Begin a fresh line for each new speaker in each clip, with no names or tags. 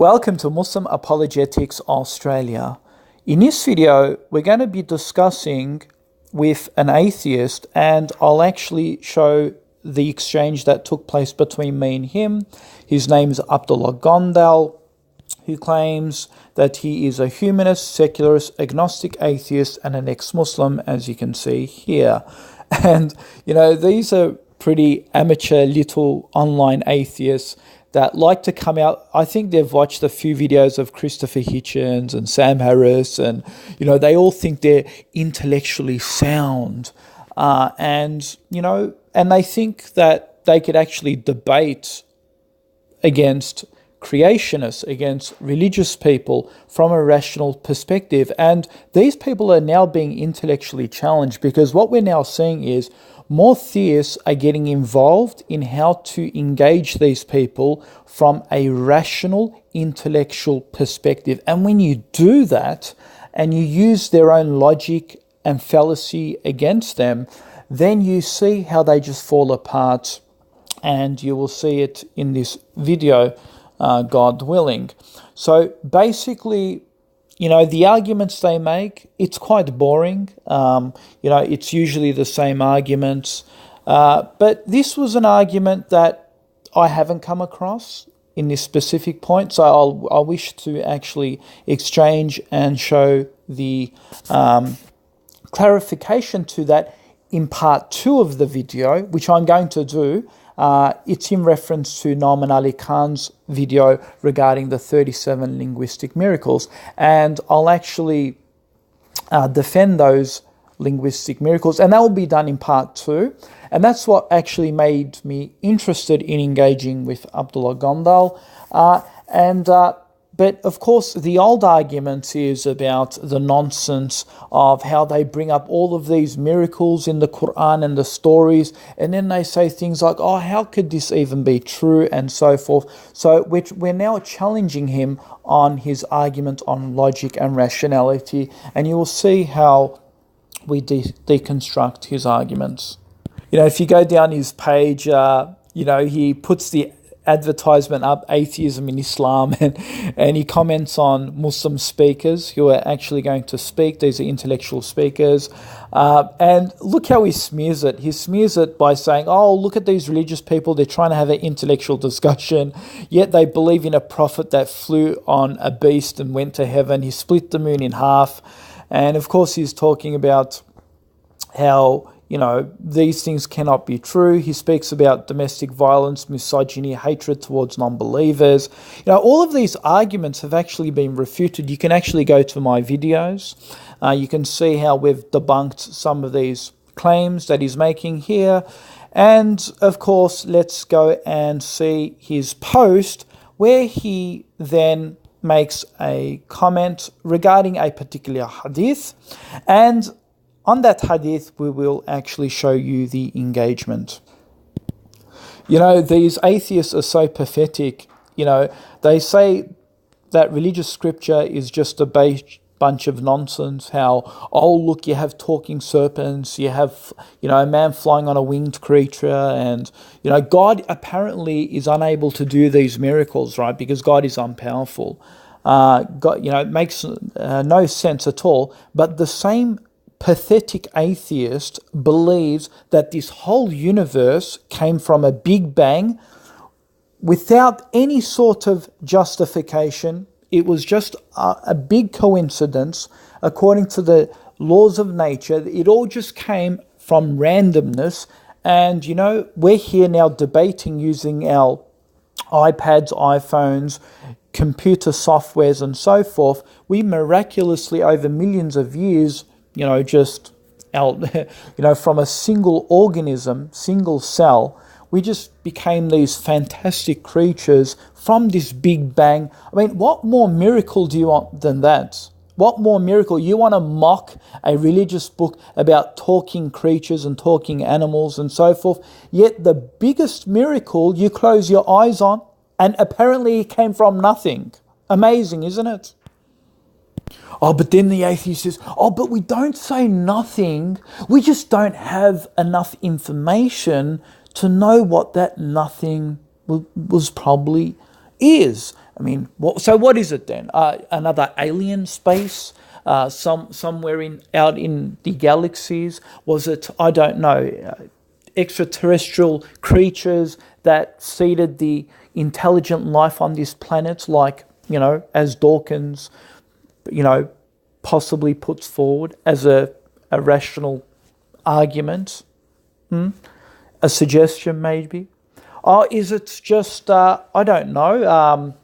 Welcome to Muslim Apologetics Australia. In this video, we're going to be discussing with an atheist, and I'll actually show the exchange that took place between me and him. His name is Abdullah Gondal, who claims that he is a humanist, secularist, agnostic, atheist, and an ex-Muslim, as you can see here. And, these are pretty amateur little online atheists that like to come out. I think they've watched a few videos of Christopher Hitchens and Sam Harris, and they all think they're intellectually sound, and they think that they could actually debate against creationists, against religious people from a rational perspective. And these people are now being intellectually challenged, because what we're now seeing is more theists are getting involved in how to engage these people from a rational, intellectual perspective. And when you do that, and you use their own logic and fallacy against them, then you see how they just fall apart. And you will see it in this video, God willing. So basically, the arguments they make, it's quite boring. It's usually the same arguments. But this was an argument that I haven't come across in this specific point. So I wish to actually exchange and show the clarification to that in part 2 of the video, which I'm going to do. It's in reference to Nauman Ali Khan's video regarding the 37 linguistic miracles, and I'll actually defend those linguistic miracles, and that will be done in part 2. And that's what actually made me interested in engaging with Abdullah Gondal. But of course, the old argument is about the nonsense of how they bring up all of these miracles in the Quran and the stories, and then they say things like, oh, how could this even be true, and so forth. So we're now challenging him on his argument on logic and rationality, and you will see how we deconstruct his arguments. If you go down his page, he puts the advertisement up, atheism in Islam, and he comments on Muslim speakers who are actually going to speak. These are intellectual speakers, and look how he smears it. He smears it by saying, oh, look at these religious people, they're trying to have an intellectual discussion, yet they believe in a prophet that flew on a beast and went to heaven. He split the moon in half, and of course he's talking about how these things cannot be true. He speaks about domestic violence, misogyny, hatred towards non-believers. All of these arguments have actually been refuted. You can actually go to my videos. You can see how we've debunked some of these claims that he's making here. And of course, let's go and see his post where he then makes a comment regarding a particular hadith, and on that hadith, we will actually show you the engagement. These atheists are so pathetic. They say that religious scripture is just a bunch of nonsense. How, oh, look, you have talking serpents, you have, a man flying on a winged creature, and, God apparently is unable to do these miracles, right? Because God is unpowerful. God, it makes no sense at all. But the same pathetic atheist believes that this whole universe came from a big bang without any sort of justification. It was just a big coincidence. According to the laws of nature, it all just came from randomness. And, we're here now debating using our iPads, iPhones, computer softwares, and so forth. We miraculously, over millions of years, just out, from a single organism, single cell, we just became these fantastic creatures from this big bang. I mean, what more miracle do you want than that? What more miracle? You want to mock a religious book about talking creatures and talking animals and so forth, yet the biggest miracle you close your eyes on, and apparently it came from nothing. Amazing, isn't it? Oh, but then the atheist says, oh, but we don't say nothing. We just don't have enough information to know what that nothing was probably is. I mean, so what is it then? Another alien space? Somewhere out in the galaxies? Was it, I don't know, extraterrestrial creatures that seeded the intelligent life on this planet, like, as Dawkins, possibly puts forward as a rational argument? A suggestion, maybe? Or is it just, I don't know.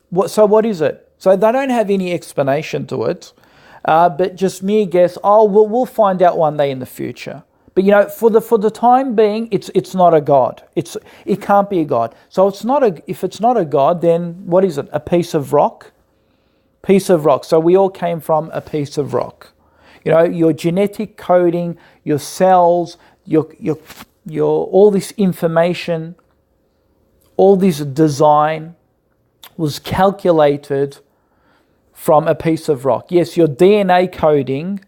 What is it? So they don't have any explanation to it, but just mere guess. We'll find out one day in the future. But for the time being, it's not a god. It can't be a god. So if it's not a god, then what is it? A piece of rock? Piece of rock. So we all came from a piece of rock. Your genetic coding, your cells, your all this information, all this design was calculated from a piece of rock. Yes, your DNA coding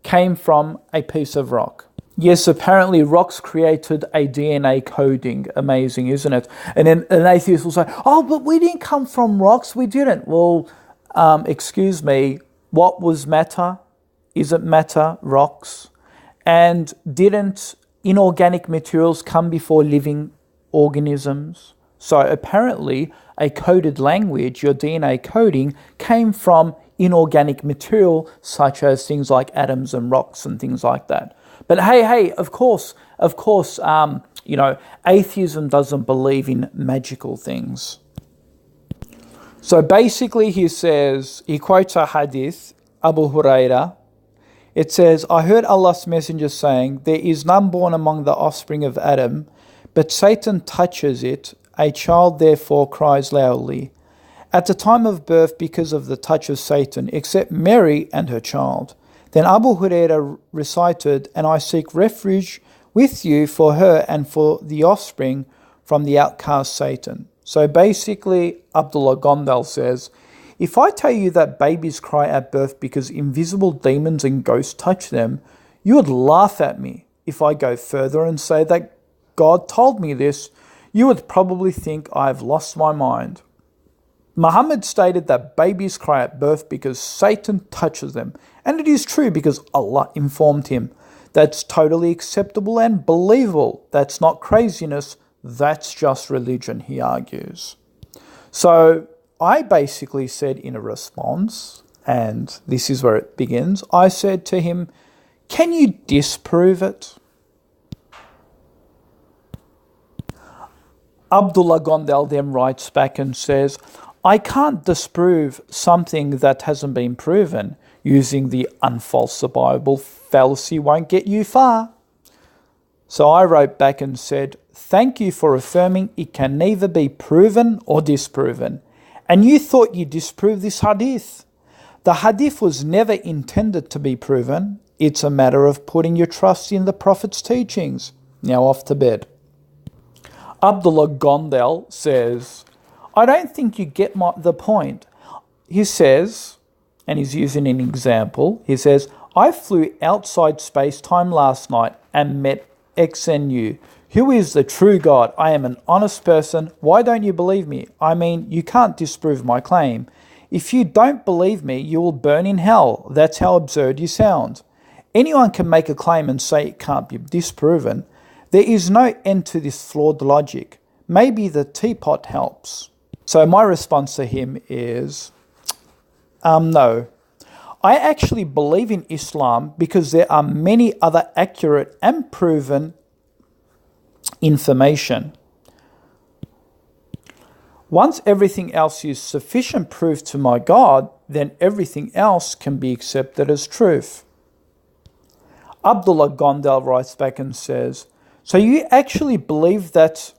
came from a piece of rock. Yes, apparently rocks created a DNA coding. Amazing, isn't it? And then an atheist will say, but we didn't come from rocks. We didn't. Well, excuse me, what was matter? Isn't matter rocks? And didn't inorganic materials come before living organisms? So apparently a coded language, your DNA coding, came from inorganic material such as things like atoms and rocks and things like that. But hey, of course, atheism doesn't believe in magical things. So basically he quotes a hadith, Abu Huraira. It says, I heard Allah's messenger saying, there is none born among the offspring of Adam, but Satan touches it. A child therefore cries loudly at the time of birth because of the touch of Satan, except Mary and her child. Then Abu Huraira recited, and I seek refuge with you for her and for the offspring from the outcast Satan. So basically, Abdullah Gondal says, if I tell you that babies cry at birth because invisible demons and ghosts touch them, you would laugh at me. If I go further and say that God told me this, you would probably think I have lost my mind. Muhammad stated that babies cry at birth because Satan touches them. And it is true because Allah informed him. That's totally acceptable and believable. That's not craziness. That's just religion, he argues. So I basically said in a response, and this is where it begins, I said to him, can you disprove it? Abdullah Gondal then writes back and says, I can't disprove something that hasn't been proven. Using the unfalsifiable fallacy won't get you far. So I wrote back and said, thank you for affirming it can neither be proven or disproven. And you thought you disproved this hadith. The hadith was never intended to be proven. It's a matter of putting your trust in the Prophet's teachings. Now off to bed. Abdullah Gondal says, I don't think you get the point. He says, and he's using an example, he says, I flew outside space-time last night and met XNU. Who is the true God? I am an honest person. Why don't you believe me? I mean, you can't disprove my claim. If you don't believe me, you will burn in hell. That's how absurd you sound. Anyone can make a claim and say it can't be disproven. There is no end to this flawed logic. Maybe the teapot helps. So my response to him is, no. I actually believe in Islam because there are many other accurate and proven information. Once everything else is sufficient proof to my God, then everything else can be accepted as truth. Abdullah Gondal writes back and says, so you actually believe that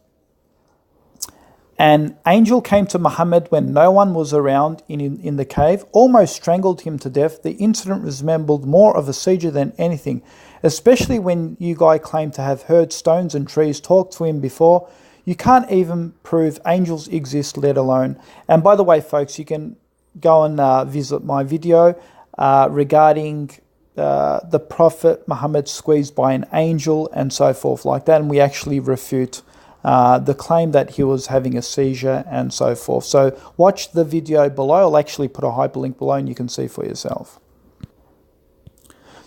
an angel came to Muhammad when no one was around in the cave, almost strangled him to death. The incident resembled more of a seizure than anything, especially when you guys claim to have heard stones and trees talk to him before. You can't even prove angels exist, let alone. And by the way, folks, you can go and visit my video regarding the Prophet Muhammad squeezed by an angel and so forth like that. And we actually refute the claim that he was having a seizure and so forth. So watch the video below. I'll actually put a hyperlink below and you can see for yourself.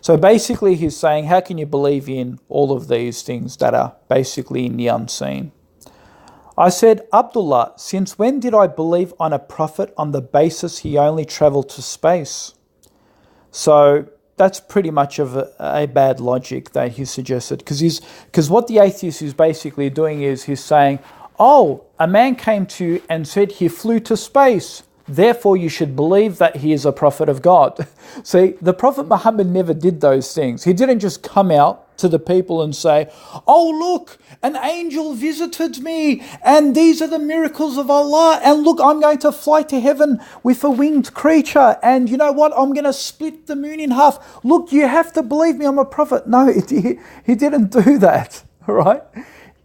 So basically he's saying, how can you believe in all of these things that are basically in the unseen? I said, Abdullah, since when did I believe on a prophet on the basis he only travelled to space? So that's pretty much of a bad logic that he suggested, because what the atheist is basically doing is he's saying, oh, a man came to you and said he flew to space, therefore you should believe that he is a prophet of God. See, the Prophet Muhammad never did those things. He didn't just come out to the people and say, oh look, an angel visited me and these are the miracles of Allah, and look, I'm going to fly to heaven with a winged creature, and you know what, I'm going to split the moon in half. Look, you have to believe me, I'm a prophet. No, he didn't do that, all right?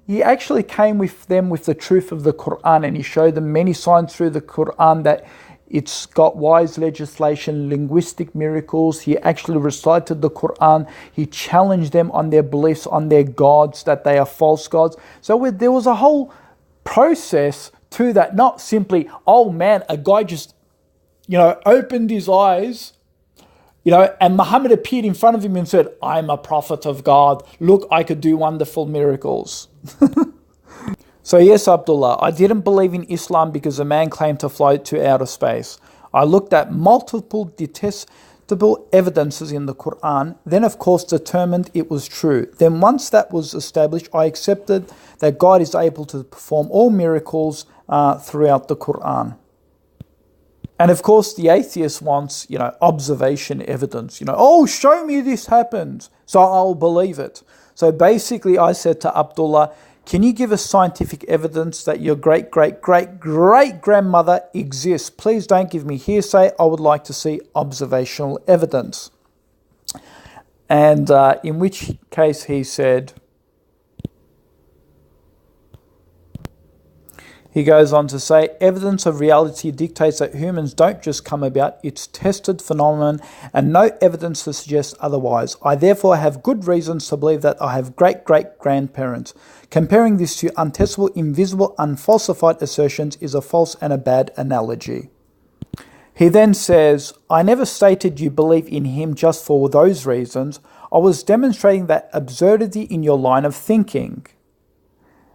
He actually came with them with the truth of the Quran, and he showed them many signs through the Quran that it's got wise legislation, linguistic miracles. He actually recited the Quran. He challenged them on their beliefs, on their gods, that they are false gods. So there was a whole process to that, not simply, oh man, a guy just, opened his eyes, and Muhammad appeared in front of him and said, I'm a prophet of God. Look, I could do wonderful miracles. So yes, Abdullah, I didn't believe in Islam because a man claimed to fly to outer space. I looked at multiple detestable evidences in the Quran, then of course determined it was true. Then once that was established, I accepted that God is able to perform all miracles throughout the Quran. And of course, the atheist wants, observation evidence. Oh, show me this happened, so I'll believe it. So basically, I said to Abdullah, can you give us scientific evidence that your great-great-great-great-grandmother exists? Please don't give me hearsay. I would like to see observational evidence. And in which case he said, he goes on to say, evidence of reality dictates that humans don't just come about, it's tested phenomenon and no evidence to suggest otherwise. I therefore have good reasons to believe that I have great-great-grandparents. Comparing this to untestable, invisible, unfalsified assertions is a false and a bad analogy. He then says, I never stated you believe in him just for those reasons. I was demonstrating that absurdity in your line of thinking.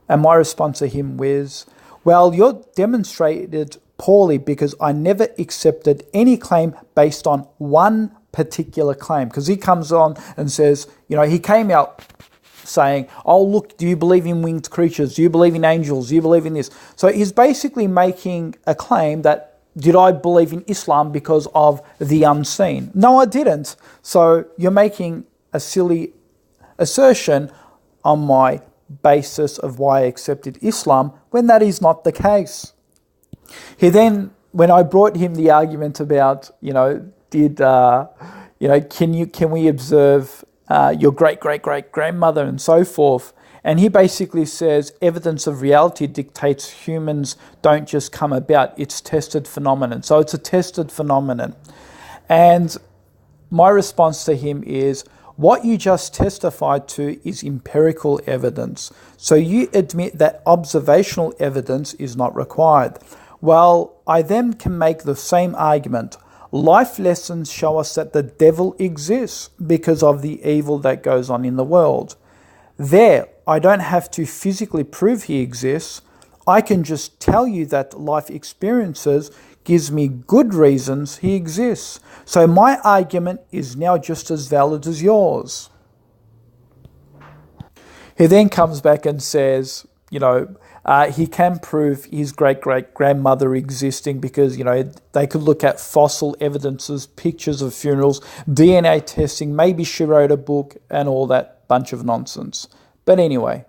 And my response to him was, well, you're demonstrated poorly because I never accepted any claim based on one particular claim. Because he comes on and says, he came out saying, oh, look, do you believe in winged creatures? Do you believe in angels? Do you believe in this? So he's basically making a claim that, did I believe in Islam because of the unseen? No, I didn't. So you're making a silly assertion on my basis of why I accepted Islam when that is not the case. He then, when I brought him the argument about, can we observe your great-great-great-grandmother and so forth, and he basically says evidence of reality dictates humans don't just come about, it's tested phenomenon. So it's a tested phenomenon. And my response to him is, what you just testified to is empirical evidence. So you admit that observational evidence is not required. Well, I then can make the same argument. Life lessons show us that the devil exists because of the evil that goes on in the world. There, I don't have to physically prove he exists. I can just tell you that life experiences gives me good reasons he exists. So my argument is now just as valid as yours. He then comes back and says, he can prove his great-great-grandmother existing because, they could look at fossil evidences, pictures of funerals, DNA testing, maybe she wrote a book and all that bunch of nonsense. But anyway,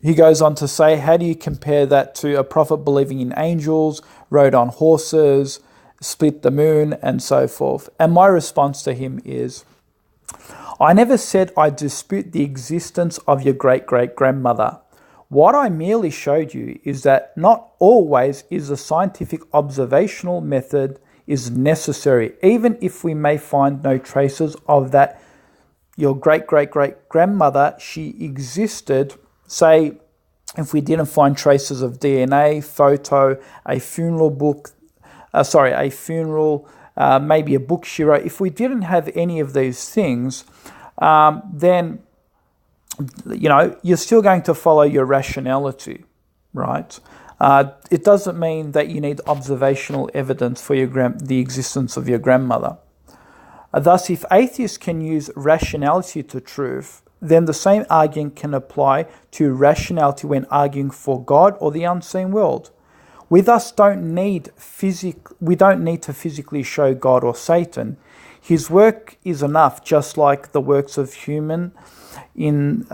he goes on to say, how do you compare that to a prophet believing in angels, rode on horses, split the moon, and so forth? And my response to him is, I never said I dispute the existence of your great-great-grandmother. What I merely showed you is that not always is the scientific observational method is necessary, even if we may find no traces of that your great-great-great-grandmother, she existed, say, if we didn't find traces of DNA, photo, a funeral book, maybe a book she wrote, if we didn't have any of these things, then, you're still going to follow your rationality, right? It doesn't mean that you need observational evidence for the existence of your grandmother. Thus, if atheists can use rationality to truth, then the same argument can apply to rationality when arguing for God or the unseen world. We thus don't need to physically show God or Satan. His work is enough, just like the works of human in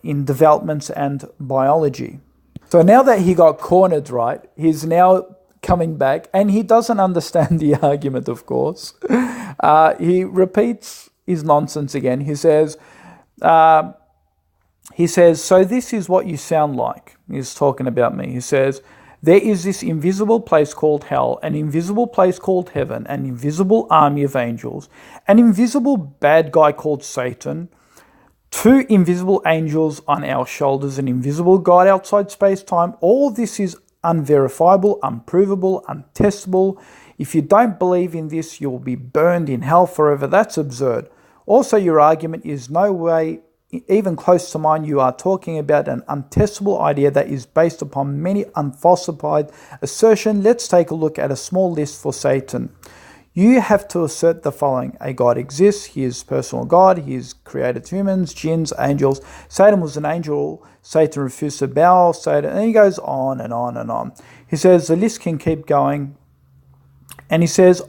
developments and biology. So now that he got cornered, right, he's now coming back, and he doesn't understand the argument, of course. He repeats his nonsense again. He says, so this is what you sound like. He's talking about me. He says, there is this invisible place called hell, an invisible place called heaven, an invisible army of angels, an invisible bad guy called Satan, 2 invisible angels on our shoulders, an invisible God outside space-time. All this is unverifiable, unprovable, untestable. If you don't believe in this, you will be burned in hell forever. That's absurd. Also, your argument is no way even close to mine. You are talking about an untestable idea that is based upon many unfalsified assertions. Let's take a look at a small list for Satan. You have to assert the following. A God exists. He is personal God. He has created humans, jinns, angels. Satan was an angel. Satan refused to bow. And he goes on and on and on. He says the list can keep going. And he says,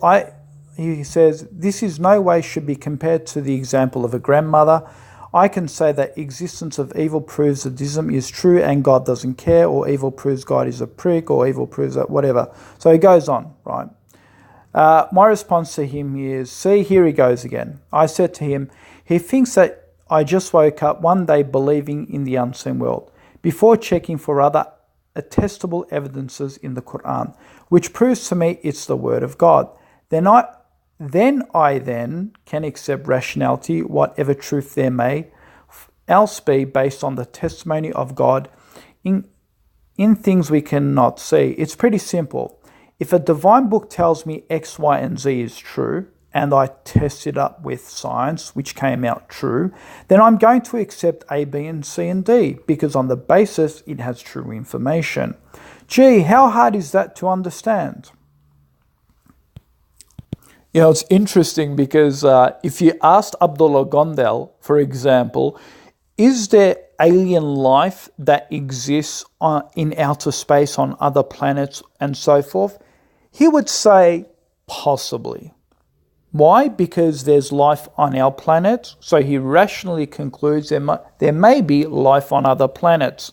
this is no way should be compared to the example of a grandmother. I can say that existence of evil proves that deism is true and God doesn't care, or evil proves God is a prick, or evil proves that whatever. So he goes on, right? My response to him is, see, here he goes again. I said to him, he thinks that I just woke up one day believing in the unseen world, before checking for other attestable evidences in the Quran, which proves to me it's the word of God. Then I can accept rationality, whatever truth there may else be, based on the testimony of God in things we cannot see. It's pretty simple. If a divine book tells me X, Y, and Z is true, and I test it up with science, which came out true, then I'm going to accept A, B, and C, and D, because on the basis it has true information. Gee, how hard is that to understand? It's interesting because if you asked Abdullah Gondal, for example, is there alien life that exists in outer space on other planets and so forth? He would say possibly. Why? Because there's life on our planet, so he rationally concludes there may be life on other planets.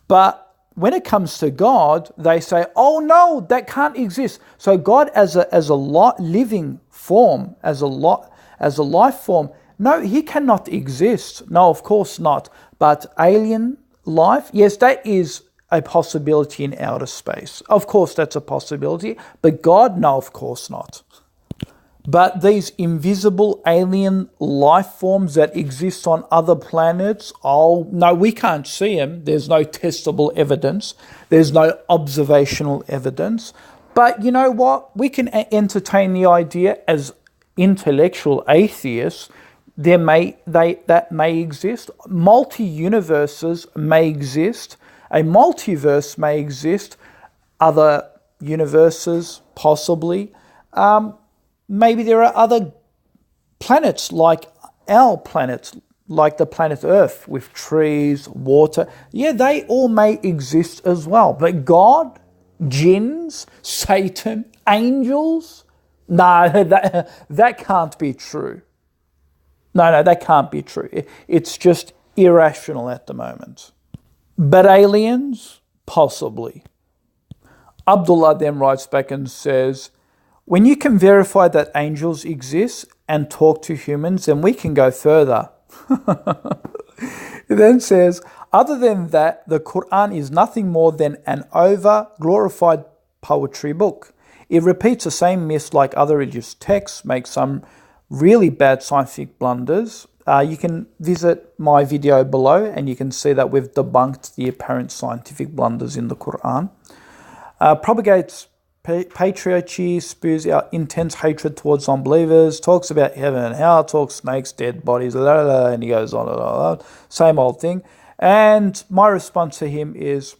But when it comes to God, they say, oh no, that can't exist. So God as a living form, as a life form, no, he cannot exist. No, of course not. But alien life, yes, that is a possibility in outer space. Of course, that's a possibility. But God, no, of course not. But these invisible alien life forms that exist on other planets, oh, no, we can't see them. There's no testable evidence. There's no observational evidence. But you know what? We can entertain the idea as intellectual atheists. That may exist. Multi-universes may exist. A multiverse may exist. Other universes, possibly. Maybe there are other planets like our planets, like the planet Earth with trees, water. Yeah, they all may exist as well. But God, jinns, Satan, angels, no, that can't be true. No, that can't be true. It's just irrational at the moment. But aliens, possibly. Abdullah then writes back and says, when you can verify that angels exist and talk to humans, then we can go further. He then says, other than that, the Quran is nothing more than an over-glorified poetry book. It repeats the same myths like other religious texts, makes some really bad scientific blunders, you can visit my video below and you can see that we've debunked the apparent scientific blunders in the Quran. Propagates patriarchy, spews out intense hatred towards unbelievers, talks about heaven and hell, talks snakes, dead bodies, and he goes on and on. Same old thing. And my response to him is,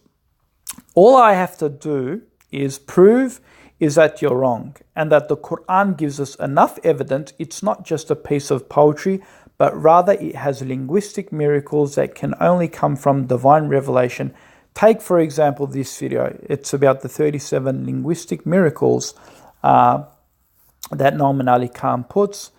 all I have to do is prove is that you're wrong and that the Quran gives us enough evidence. It's not just a piece of poetry, but rather it has linguistic miracles that can only come from divine revelation. Take, for example, this video. It's about the 37 linguistic miracles that Noman Ali Khan puts.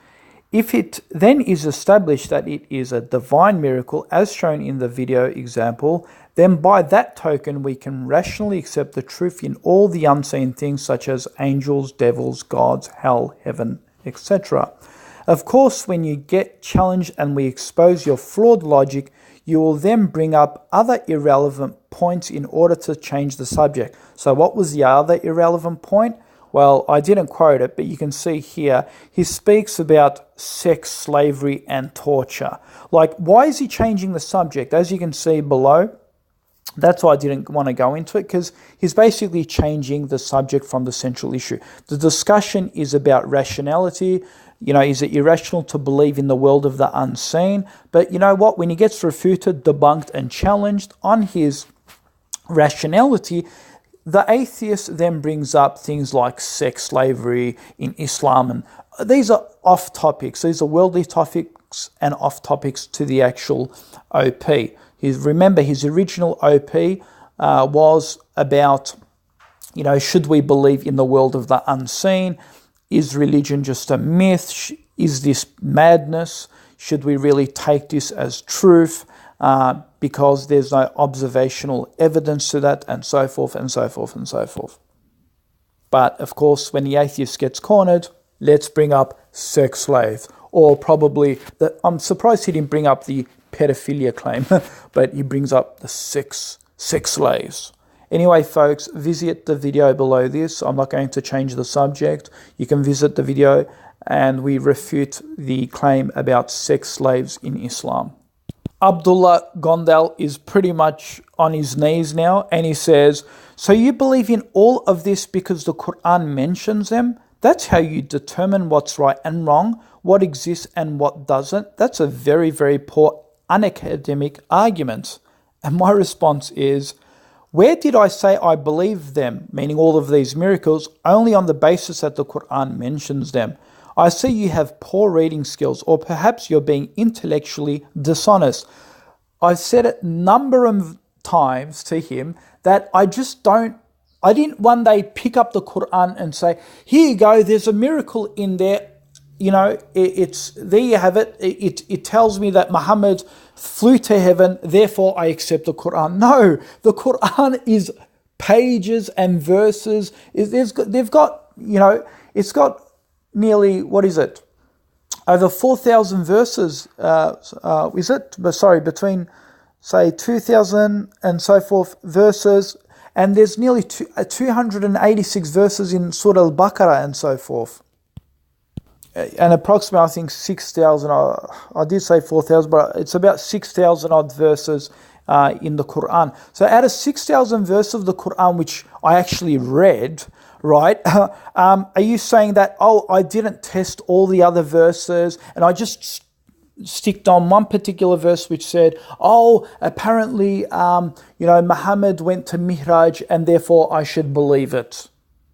If it then is established that it is a divine miracle, as shown in the video example, then by that token we can rationally accept the truth in all the unseen things such as angels, devils, gods, hell, heaven, etc. Of course, when you get challenged and we expose your flawed logic, you will then bring up other irrelevant points in order to change the subject. So what was the other irrelevant point? Well, I didn't quote it, but you can see here, he speaks about sex, slavery, and torture. Like, why is he changing the subject? As you can see below, that's why I didn't want to go into it, because he's basically changing the subject from the central issue. The discussion is about rationality. You know, is it irrational to believe in the world of the unseen? But you know what? When he gets refuted, debunked, and challenged on his rationality, the atheist then brings up things like sex, slavery in Islam, and these are off topics. These are worldly topics and off topics to the actual OP. Remember, his original OP was about, you know, should we believe in the world of the unseen? Is religion just a myth? Is this madness? Should we really take this as truth? Because there's no observational evidence to that, and so forth and so forth and so forth. But of course, when the atheist gets cornered, let's bring up sex slaves, or probably I'm surprised he didn't bring up the pedophilia claim, but he brings up the sex slaves. Anyway, folks, visit the video below this. I'm not going to change the subject. You can visit the video and we refute the claim about sex slaves in Islam. Abdullah Gondal is pretty much on his knees now, and he says, so you believe in all of this because the Quran mentions them? That's how you determine what's right and wrong, what exists and what doesn't? That's a very, very poor unacademic argument. And my response is, where did I say I believe them, meaning all of these miracles, only on the basis that the Quran mentions them? I see you have poor reading skills, or perhaps you're being intellectually dishonest. I've said it a number of times to him that I didn't one day pick up the Quran and say, here you go, there's a miracle in there. You know, it's there you have it. It tells me that Muhammad flew to heaven, therefore I accept the Quran. No, the Quran is pages and verses. They've got, you know, it's got nearly, what is it? Over 4,000 verses, is it? Sorry, between, say, 2,000 and so forth verses, and there's nearly 286 verses in Surah Al-Baqarah and so forth. And approximately, I think, 6,000, I did say 4,000, but it's about 6,000 odd verses in the Quran. So out of 6,000 verses of the Quran, which I actually read, right, are you saying that, oh, I didn't test all the other verses and I just sticked on one particular verse which said, oh, apparently, Muhammad went to Mihraj and therefore I should believe it?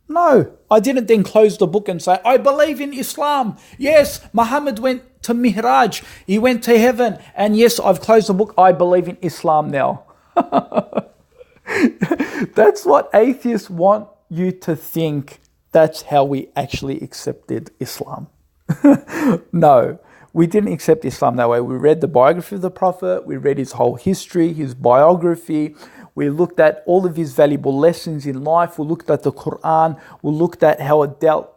No, I didn't then close the book and say, I believe in Islam. Yes, Muhammad went to Mihraj. He went to heaven. And yes, I've closed the book. I believe in Islam now. That's what atheists want you to think. That's how we actually accepted Islam. No, we didn't accept Islam that way. We read the biography of the Prophet. We read his whole history, his biography. We looked at all of his valuable lessons in life. We looked at the Quran. We looked at how it dealt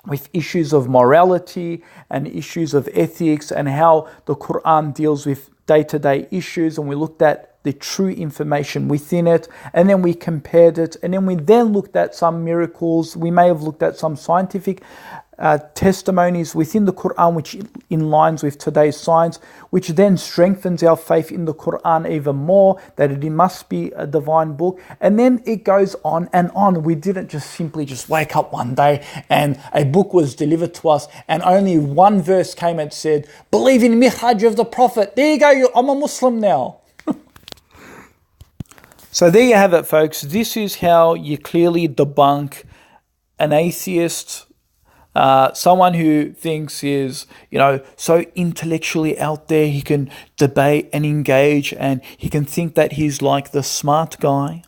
with issues of morality and issues of ethics and how the Quran deals with day-to-day issues. And we looked at the true information within it. And then we compared it. And then we looked at some miracles. We may have looked at some scientific testimonies within the Quran which in lines with today's science, which then strengthens our faith in the Quran even more, that it must be a divine book. And then it goes on and on. We didn't just simply just wake up one day and a book was delivered to us and only one verse came and said, believe in Mihraj of the Prophet. There you go, I'm a Muslim now. So there you have it, folks. This is how you clearly debunk an atheist, someone who thinks is, so intellectually out there, he can debate and engage and he can think that he's like the smart guy.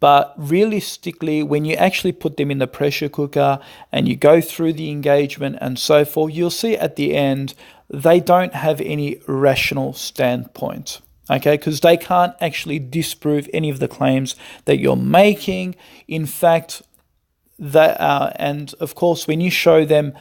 But realistically, when you actually put them in the pressure cooker and you go through the engagement and so forth, you'll see at the end, they don't have any rational standpoint. Okay, because they can't actually disprove any of the claims that you're making. In fact, and of course, when you show them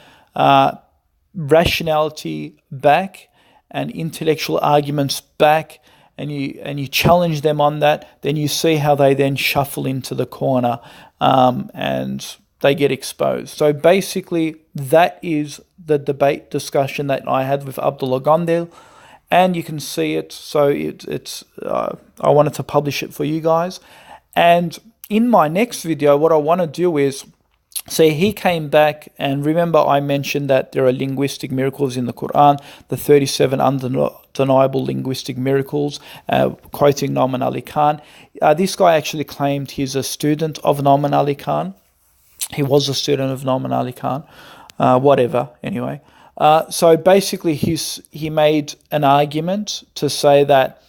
rationality back and intellectual arguments back, and you challenge them on that, then you see how they then shuffle into the corner and they get exposed. So basically, that is the debate discussion that I had with Abdullah Gondal. And you can see it, so I wanted to publish it for you guys. And in my next video, what I want to do is, see, he came back, and remember I mentioned that there are linguistic miracles in the Quran, the 37 undeniable linguistic miracles, quoting Nouman Ali Khan. This guy actually claimed he's a student of Nouman Ali Khan. He was a student of Nouman Ali Khan, whatever, anyway. So basically, he made an argument to say that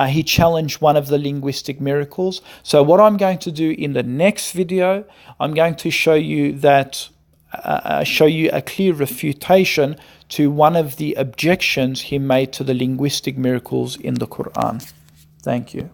he challenged one of the linguistic miracles. So what I'm going to do in the next video, I'm going to show you that, show you a clear refutation to one of the objections he made to the linguistic miracles in the Quran. Thank you.